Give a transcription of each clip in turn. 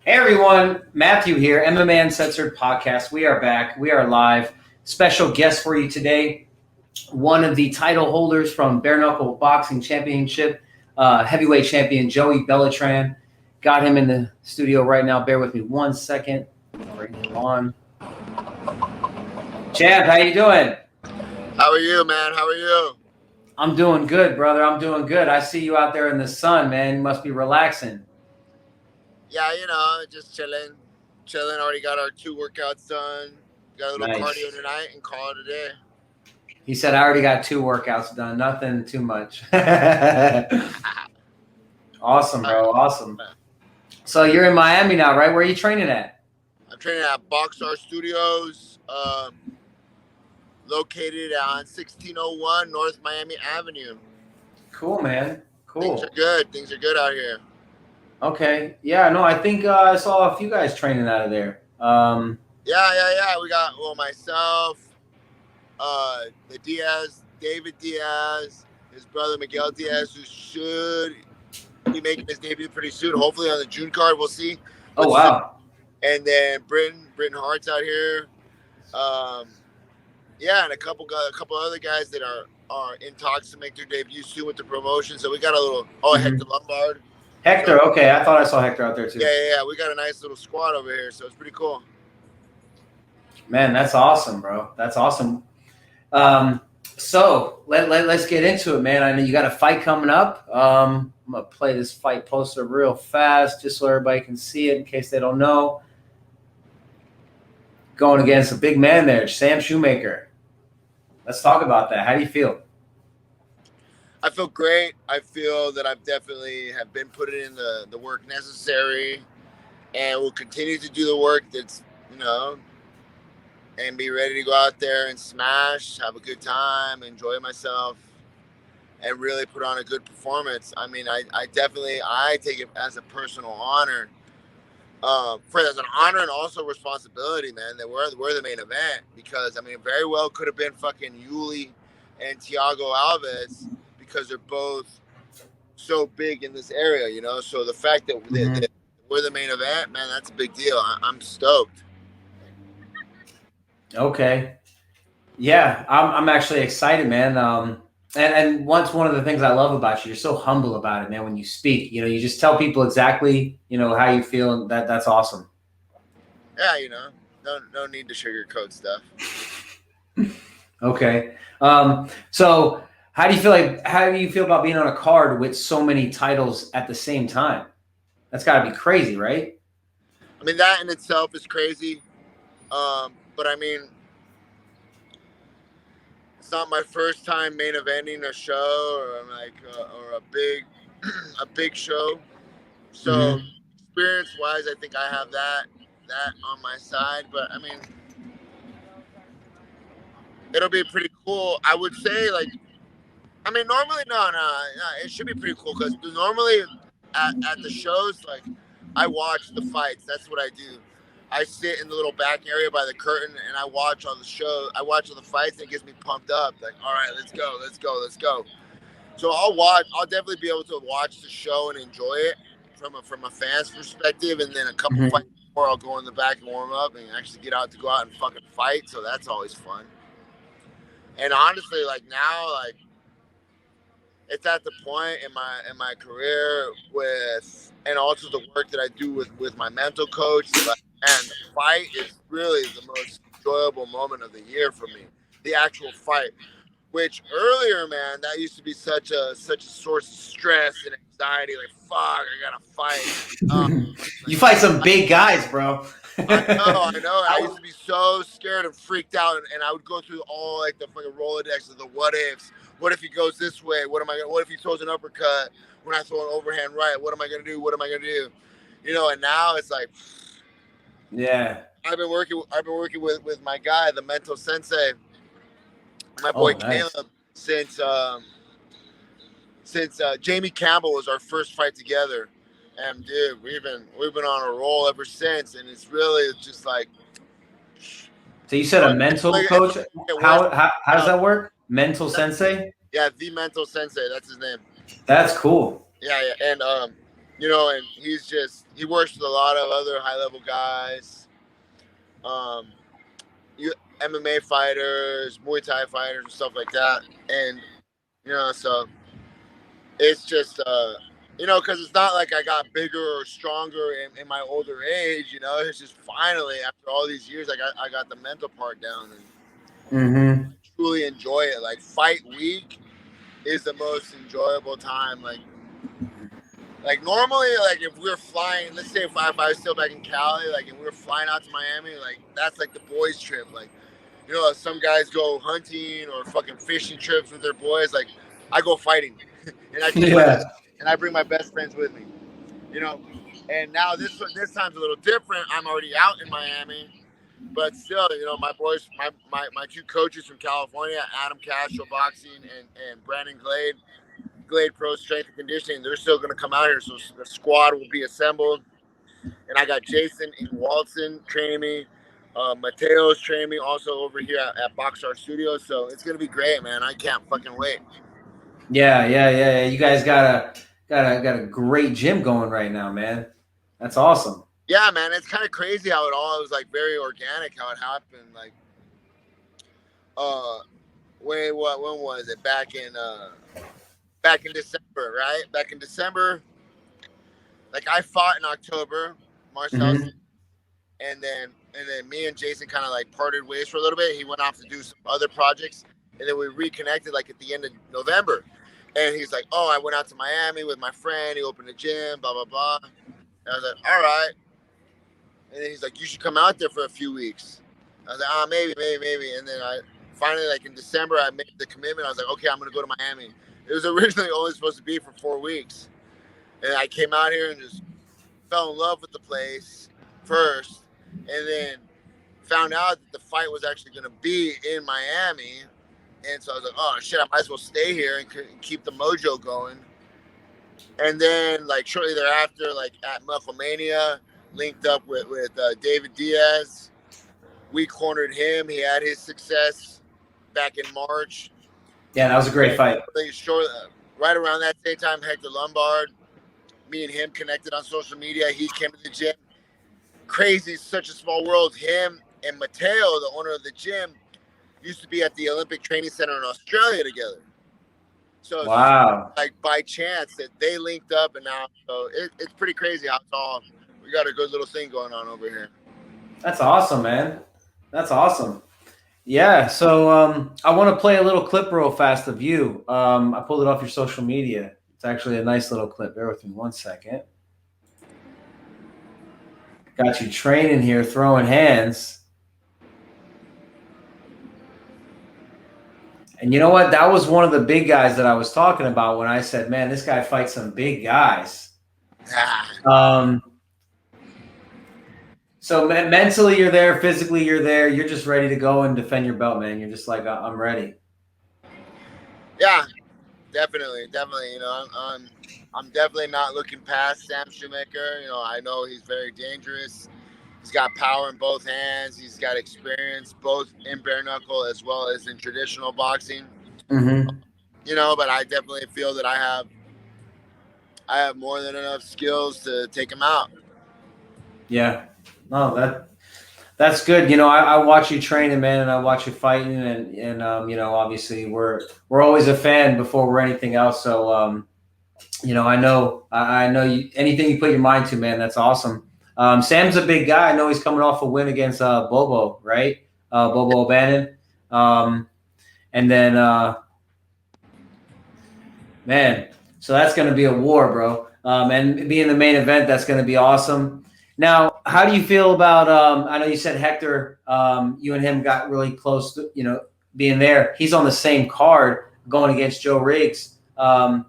Hey everyone, Matthew here, MMA Uncensored Podcast. We are back. We are live. Special guest for you today, one of the title holders from Bareknuckle Boxing Championship, heavyweight champion Joey Beltran. Got him in the studio right now. Bear with me 1 second. Bring him on. Chad, how you doing? How are you, man? How are you? I'm doing good, brother. I'm doing good. I see you out there in the sun, man. You must be relaxing. Yeah, just chilling. Already got our 2 workouts done. Got a little cardio tonight and call it a day. He said, I already got 2 workouts done. Nothing too much. Awesome, bro. Awesome. So you're in Miami now, right? Where are you training at? I'm training at Boxar Studios, located on 1601 North Miami Avenue. Cool, man. Cool. Things are good. Things are good out here. Okay. Yeah, no, I think I saw a few guys training out of there. Yeah. We got, myself, the David Diaz, his brother Miguel Diaz, who should be making his debut pretty soon. Hopefully on the June card, we'll see. Oh, wow. And then Britton Hart's out here. And a couple other guys that are in talks to make their debut soon with the promotion. So we got a little Hector Lombard. Hector, okay. I thought I saw Hector out there too. Yeah. We got a nice little squad over here, so it's pretty cool. Man, that's awesome, bro. That's awesome. So let's get into it, man. I know you got a fight coming up. I'm gonna play this fight poster real fast, just so everybody can see it in case they don't know. Going against a big man there, Sam Shoemaker. Let's talk about that. How do you feel? I feel great. I feel that I've definitely have been putting in the work necessary, and will continue to do the work that's, and be ready to go out there and smash, have a good time, enjoy myself, and really put on a good performance. I mean, I take it as a personal honor, as an honor and also responsibility, man, that we're the main event, because very well could have been fucking Yuli and Thiago Alves, because they're both so big in this area, So the fact that we're the main event, man, that's a big deal. I'm stoked. Okay. Yeah, I'm actually excited, man. And one of the things I love about you, you're so humble about it, man. When you speak, you just tell people exactly, how you feel, and that's awesome. Yeah, no need to sugarcoat stuff. Okay. So how do you feel about being on a card with so many titles at the same time? That's got to be crazy, right? That in itself is crazy. But it's not my first time main eventing a show or a big show. So experience wise, I think I have that on my side. But it'll be pretty cool. I would say normally no, it should be pretty cool, because normally at the shows, I watch the fights. That's what I do. I sit in the little back area by the curtain and I watch all the show. I watch all the fights, and it gets me pumped up. Like, all right, let's go. So I'll definitely be able to watch the show and enjoy it from a fan's perspective. And then a couple fights before, I'll go in the back and warm up and actually get out and fucking fight. So that's always fun. And honestly, now, it's at the point in my career and also the work that I do with my mental coach, and the fight is really the most enjoyable moment of the year for me. The actual fight, which earlier, man, that used to be such a source of stress and anxiety. Like, fuck, I gotta fight. You fight some big guys, bro. I know. I used to be so scared and freaked out, and I would go through all the fucking Rolodex of the what ifs. What if he goes this way? What if he throws an uppercut when I throw an overhand right? What am I gonna do? And now it's like, yeah. I've been working with my guy, the mental sensei, my boy Caleb, since Jamie Campbell was our first fight together. And dude, we've been on a roll ever since, and it's really just like. So you said a mental coach? How does that work? Mental sensei? Yeah, the mental sensei. That's his name. That's cool. Yeah, and and he works with a lot of other high level guys, um, MMA fighters, Muay Thai fighters, and stuff like that. And so it's just because it's not like I got bigger or stronger in my older age. It's just finally after all these years, I got the mental part down and truly enjoy it. Like fight week is the most enjoyable time. Like normally, like if we're flying, let's say if I was still back in Cali, like and we were flying out to Miami, like that's like the boys' trip. Like, some guys go hunting or fucking fishing trips with their boys. Like, I go fighting, and I bring my best friends with me. And now this time's a little different. I'm already out in Miami, but still, my boys, my two coaches from California, Adam Castro Boxing and Brandon Glade Pro Strength and Conditioning, they're still going to come out here. So the squad will be assembled. And I got Jason and Walton training me. Mateo's training me also over here at Boxstar Studios. So it's going to be great, man. I can't fucking wait. Yeah. You guys got a great gym going right now, man. That's awesome. Yeah, man. It's kind of crazy how it all was like very organic, how it happened. Like, when was it? Back in December, right? Back in December, like I fought in October, Marcel, and then me and Jason kind of like parted ways for a little bit. He went off to do some other projects, and then we reconnected like at the end of November. And he's like, "Oh, I went out to Miami with my friend. He opened a gym, blah blah blah." And I was like, "All right." And then he's like, "You should come out there for a few weeks." I was like, maybe." And then I finally, like in December, I made the commitment. I was like, "Okay, I'm gonna go to Miami." It was originally only supposed to be for 4 weeks, and I came out here and just fell in love with the place first, and then found out that the fight was actually going to be in Miami. And so I was like, oh shit, I might as well stay here and keep the mojo going. And then like shortly thereafter, like at Mufflemania, linked up with David Diaz. We cornered him. He had his success back in March. Yeah, that was a great fight. Right around that same time, Hector Lombard, me and him connected on social media. He came to the gym. Crazy, such a small world. Him and Mateo, the owner of the gym, used to be at the Olympic Training Center in Australia together. So wow, like by chance that they linked up, and now so it's pretty crazy how it's all. We got a good little thing going on over here. That's awesome, man. That's awesome. Yeah, so I want to play a little clip real fast of you. I pulled it off your social media. It's actually a nice little clip. Bear with me 1 second. Got you training here, throwing hands. And you know what? That was one of the big guys that I was talking about when I said, man, this guy fights some big guys. So mentally you're there, physically you're there. You're just ready to go and defend your belt, man. You're just like, I'm ready. Yeah, definitely. I'm definitely not looking past Sam Shoemaker. I know he's very dangerous. He's got power in both hands. He's got experience both in bare knuckle as well as in traditional boxing. But I definitely feel that I have more than enough skills to take him out. Yeah. No, that's good. I watch you training, man, and I watch you fighting, and obviously we're always a fan before we're anything else. So I know you. Anything you put your mind to, man, that's awesome. Sam's a big guy. I know he's coming off a win against Bobo, right? Bobo O'Bannon. And then, man, so that's going to be a war, bro. And being the main event, that's going to be awesome. Now, how do you feel about, I know you said Hector, you and him got really close to, being there. He's on the same card going against Joe Riggs. How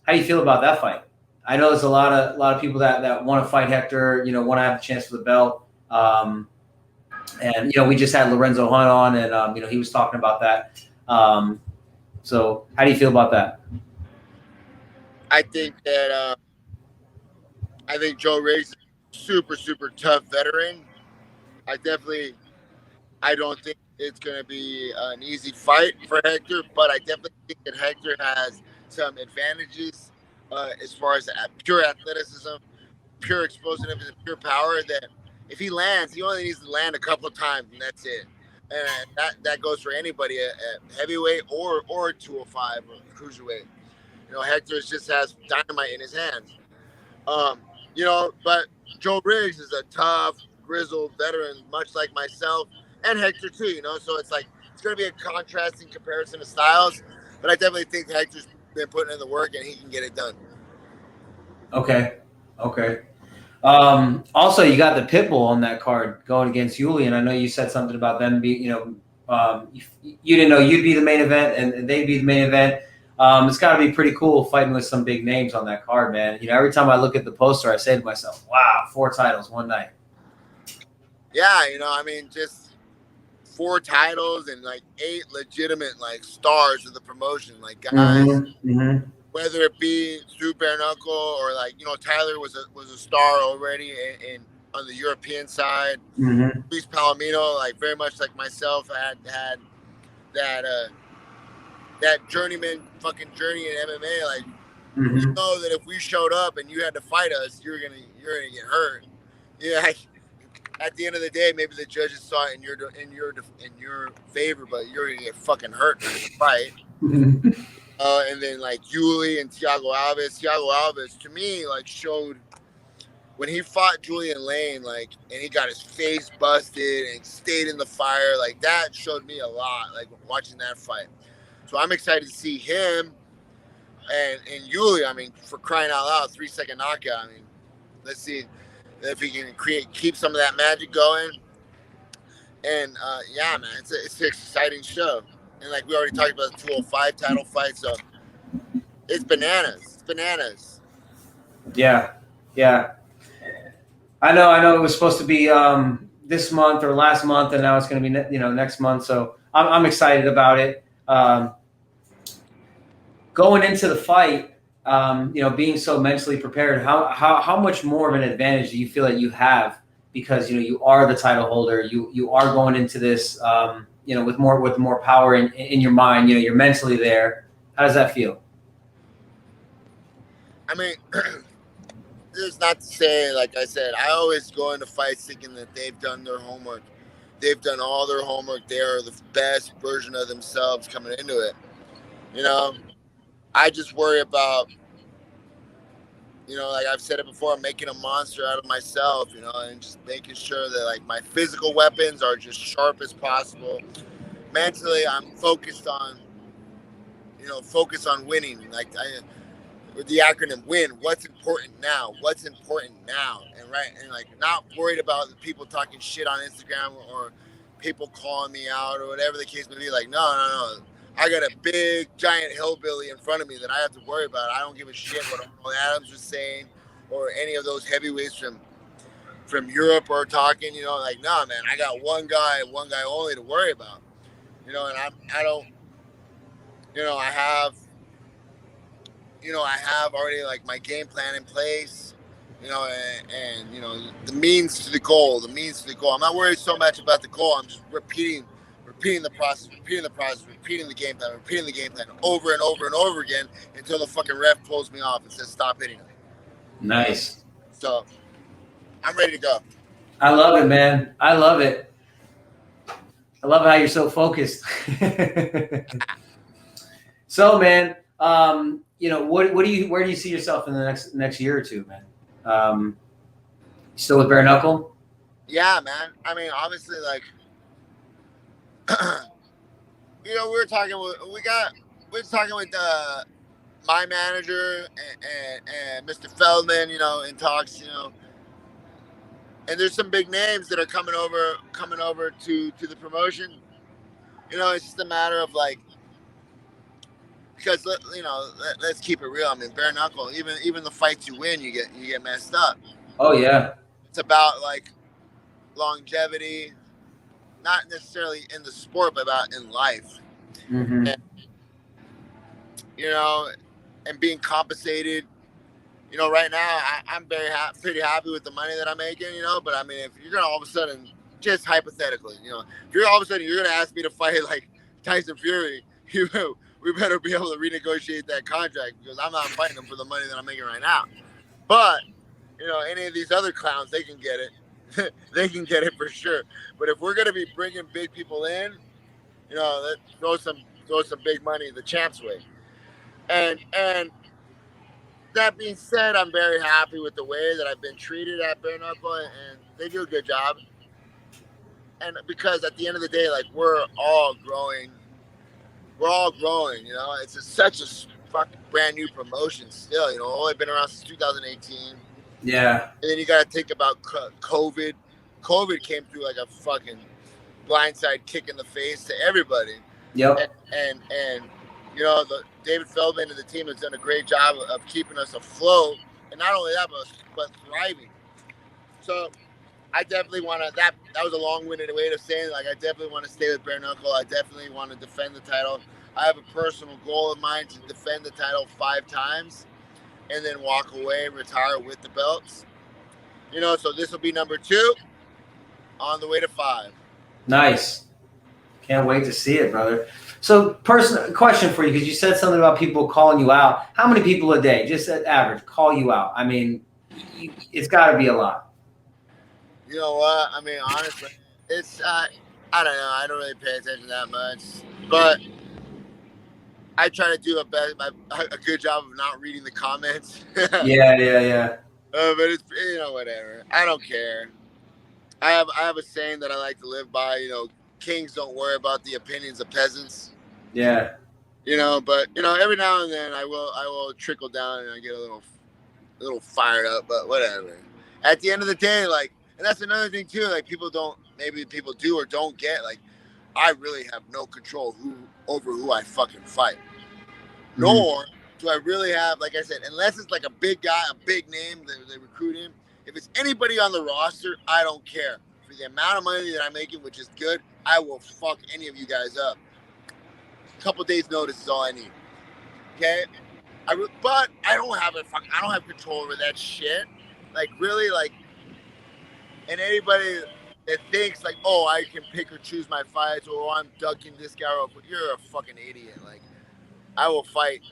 do you feel about that fight? I know there's a lot of people that want to fight Hector, want to have a chance for the belt. And we just had Lorenzo Hunt on, and he was talking about that. So how do you feel about that? I think that Joe Riggs is a super, super tough veteran. I don't think it's going to be an easy fight for Hector, but I definitely think that Hector has some advantages as far as pure athleticism, pure explosiveness, and pure power. That if he lands, he only needs to land a couple of times, and that's it. And that goes for anybody at heavyweight or 205 or cruiserweight. Hector just has dynamite in his hands. But Joe Riggs is a tough, grizzled veteran, much like myself and Hector too. So it's like it's going to be a contrasting comparison of styles, but I definitely think Hector's been putting in the work and he can get it done. Okay. Also, you got the Pitbull on that card going against Yuli, and I know you said something about them. You didn't know you'd be the main event and they'd be the main event. It's got to be pretty cool fighting with some big names on that card, man. Every time I look at the poster, I say to myself, "Wow, 4 titles one night." Yeah, just 4 titles and like 8 legitimate stars of the promotion, guys. Whether it be Stu Bareknuckle or Tyler was a star already in on the European side. Luis Palomino, very much like myself, had that journeyman fucking journey in MMA. We know that if we showed up and you had to fight us, you're gonna get hurt. Yeah. At the end of the day, maybe the judges saw it in your favor, but you're gonna get fucking hurt in the fight. And then Yuli and Thiago Alves to me showed when he fought Julian Lane and he got his face busted and stayed in the fire, that showed me a lot watching that fight. So I'm excited to see him and Yuli. For crying out loud, 3-second knockout. Let's see if he can keep some of that magic going. And yeah, man, it's an exciting show. And we already talked about the 205 title fight, so it's bananas. It's bananas. Yeah. I know. It was supposed to be this month or last month, and now it's going to be next month. So I'm excited about it. Going into the fight, being so mentally prepared, how much more of an advantage do you feel that you have because you are the title holder, you are going into this with more power in your mind, you're mentally there. How does that feel? This is not to say, like I said, I always go into fights thinking that they've done their homework. They've done all their homework. They are the best version of themselves coming into it. I just worry about, like I've said it before, making a monster out of myself, and just making sure that my physical weapons are just sharp as possible. Mentally, I'm focused on winning. With the acronym WIN, what's important now? And not worried about the people talking shit on Instagram or people calling me out or whatever the case may be. No. I got a big giant hillbilly in front of me that I have to worry about. I don't give a shit what Arnold Adams was saying or any of those heavyweights from Europe are talking. No, man, I got one guy only to worry about. And I don't. I have already my game plan in place, and the means to the goal. I'm not worried so much about the goal. I'm just repeating the process, repeating the game plan over and over and over again until the fucking ref pulls me off and says stop hitting him. Nice. So I'm ready to go. I love it, man. I love it. I love how you're so focused. So, man, where do you see yourself in the next year or two, man? Still with Bareknuckle? Yeah, man. Obviously, we were talking with my manager and Mr. Feldman, in talks, and there's some big names that are coming over to the promotion. It's just a matter of because let's keep it real. Bareknuckle, even the fights you win, you get messed up. Oh yeah. It's about longevity, not necessarily in the sport, but about in life. And, and being compensated. Right now I'm pretty happy with the money that I'm making. But if you're gonna all of a sudden, just hypothetically, if you're all of a sudden you're gonna ask me to fight Tyson Fury, we better be able to renegotiate that contract because I'm not fighting them for the money that I'm making right now. But any of these other clowns, they can get it. They can get it for sure. But if we're gonna be bringing big people in, let's throw some big money the champ's way. And that being said, I'm very happy with the way that I've been treated at Bareknuckle, and they do a good job. And because at the end of the day, like, we're all growing. It's such a fucking brand new promotion still. Only been around since 2018. Yeah. And then you got to think about COVID. COVID came through like a fucking blindside kick in the face to everybody. Yep. And the David Feldman and the team has done a great job of keeping us afloat, and not only that, but thriving. So I definitely want to. That was a long-winded way of saying, like, I definitely want to stay with Bareknuckle. I definitely want to defend the title. I have a personal goal of mine to defend the title 5 times, and then walk away, retire with the belts. So this will be number 2 on the way to 5. Nice. Can't wait to see it, brother. So, question for you, because you said something about people calling you out. How many people a day, just at average, call you out? I mean, it's got to be a lot. You know what? I mean, honestly, it's I don't know. I don't really pay attention that much, but I try to do a good job of not reading the comments. Yeah. But it's whatever. I don't care. I have a saying that I like to live by. Kings don't worry about the opinions of peasants. Yeah. But every now and then I will trickle down and I get a little fired up, but whatever. At the end of the day, like, and that's another thing too, like, maybe people do or don't get, like, I really have no control over who I fucking fight. Mm-hmm. Nor do I really have, like I said, unless it's like a big guy, a big name, they recruit him. If it's anybody on the roster, I don't care. For the amount of money that I'm making, which is good, I will fuck any of you guys up. A couple days notice is all I need. Okay? But I don't have control over that shit. Like, really, like, and anybody that thinks, like, oh, I can pick or choose my fights, or I'm ducking this guy up, you're a fucking idiot. Like, I'll fight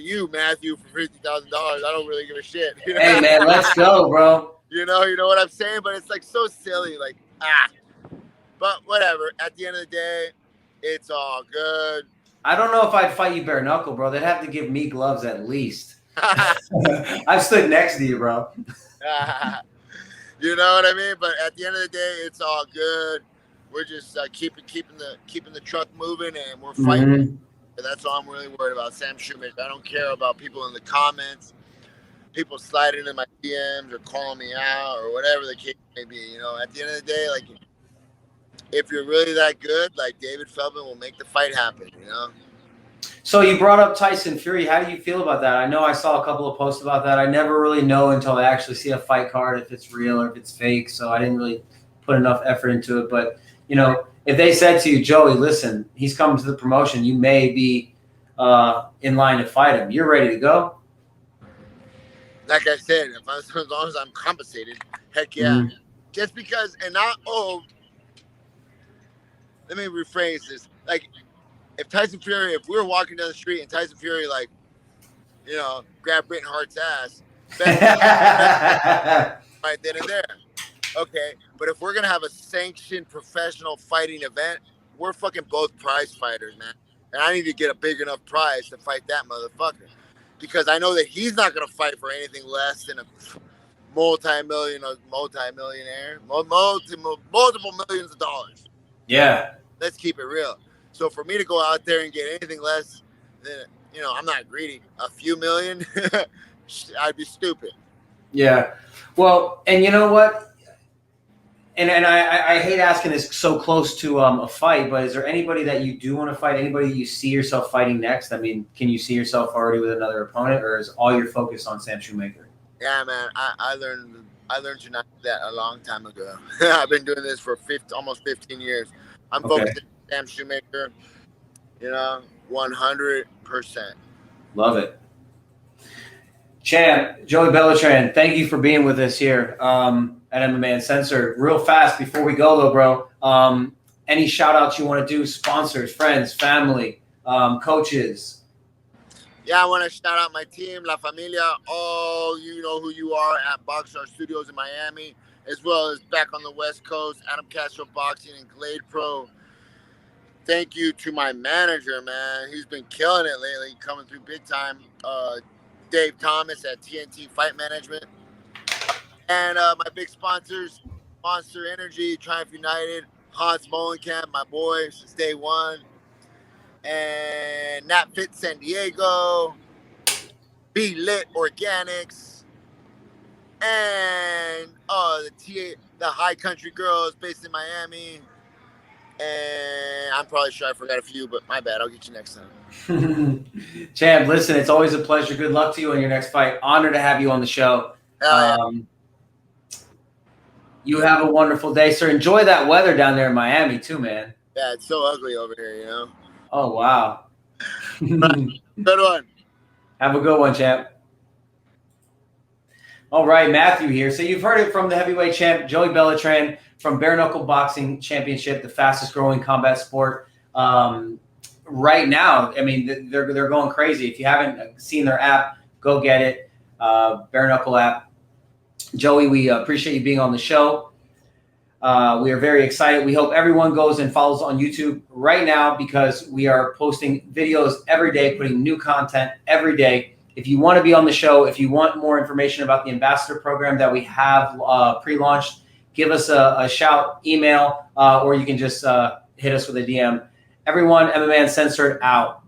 you, Matthew, for $50,000. I don't really give a shit. Hey, man, let's go, bro. You know what I'm saying? But it's, like, so silly. Like, But whatever. At the end of the day, it's all good. I don't know if I'd fight you bare knuckle, bro. They'd have to give me gloves at least. I've stood next to you, bro. You know what I mean? But at the end of the day, it's all good. We're just keeping the truck moving, and we're fighting. Mm-hmm. That's all I'm really worried about. Sam Shoemaker. I don't care about people in the comments, people sliding into my DMs or calling me out or whatever the case may be. At the end of the day, like, if you're really that good, like, David Feldman will make the fight happen, So you brought up Tyson Fury. How do you feel about that? I know I saw a couple of posts about that. I never really know until I actually see a fight card if it's real or if it's fake. So I didn't really put enough effort into it. But, if they said to you, Joey, listen, he's coming to the promotion, you may be in line to fight him. You're ready to go? Like I said, as long as I'm compensated, heck yeah. Mm-hmm. Just because, and not, let me rephrase this. Like, if Tyson Fury, if we were walking down the street and Tyson Fury, like, grabbed Bret Hart's ass, right then and there. Okay, but if we're going to have a sanctioned professional fighting event, we're fucking both prize fighters, man. And I need to get a big enough prize to fight that motherfucker. Because I know that he's not going to fight for anything less than a multi-millionaire, multiple millions of dollars. Yeah. Let's keep it real. So for me to go out there and get anything less than, I'm not greedy, a few million, I'd be stupid. Yeah. Well, and you know what? And I hate asking this so close to a fight, but is there anybody that you do want to fight? Anybody you see yourself fighting next? I mean, can you see yourself already with another opponent, or is all your focus on Sam Shoemaker? Yeah, man. I learned to not do that a long time ago. I've been doing this for almost 15 years. I'm focused on Sam Shoemaker, 100%. Love it. Champ, Joey Beltran, thank you for being with us here at MMA Uncensored. Real fast before we go, though, bro, any shout-outs you want to do? Sponsors, friends, family, coaches. Yeah, I want to shout out my team, La Familia. All you know who you are at Boxstar Studios in Miami, as well as back on the West Coast, Adam Castro Boxing and Glade Pro. Thank you to my manager, man. He's been killing it lately, coming through big time. Dave Thomas at TNT Fight Management. And my big sponsors, Monster Energy, Triumph United, Hans Molenkamp, my boy since day one. And Nat Fit San Diego, Be Lit Organics, and the High Country Girls based in Miami. And I'm probably sure I forgot a few, but my bad. I'll get you next time. Champ, listen, it's always a pleasure. Good luck to you on your next fight. Honored to have you on the show. You have a wonderful day, sir. Enjoy that weather down there in Miami too, man. Yeah, it's so ugly over here, you know. Oh, wow. Good one. Have a good one, champ. All right, Matthew here. So you've heard it from the heavyweight champ, Joey Beltran, from Bareknuckle Boxing Championship, the fastest growing combat sport right now. I mean, they're going crazy. If you haven't seen their app, go get it. Bareknuckle app. Joey, we appreciate you being on the show. We are very excited. We hope everyone goes and follows on YouTube right now because we are posting videos every day, putting new content every day. If you want to be on the show, if you want more information about the ambassador program that we have pre-launched, give us a shout, email, or you can just hit us with a DM. Everyone, MMA Uncensored out.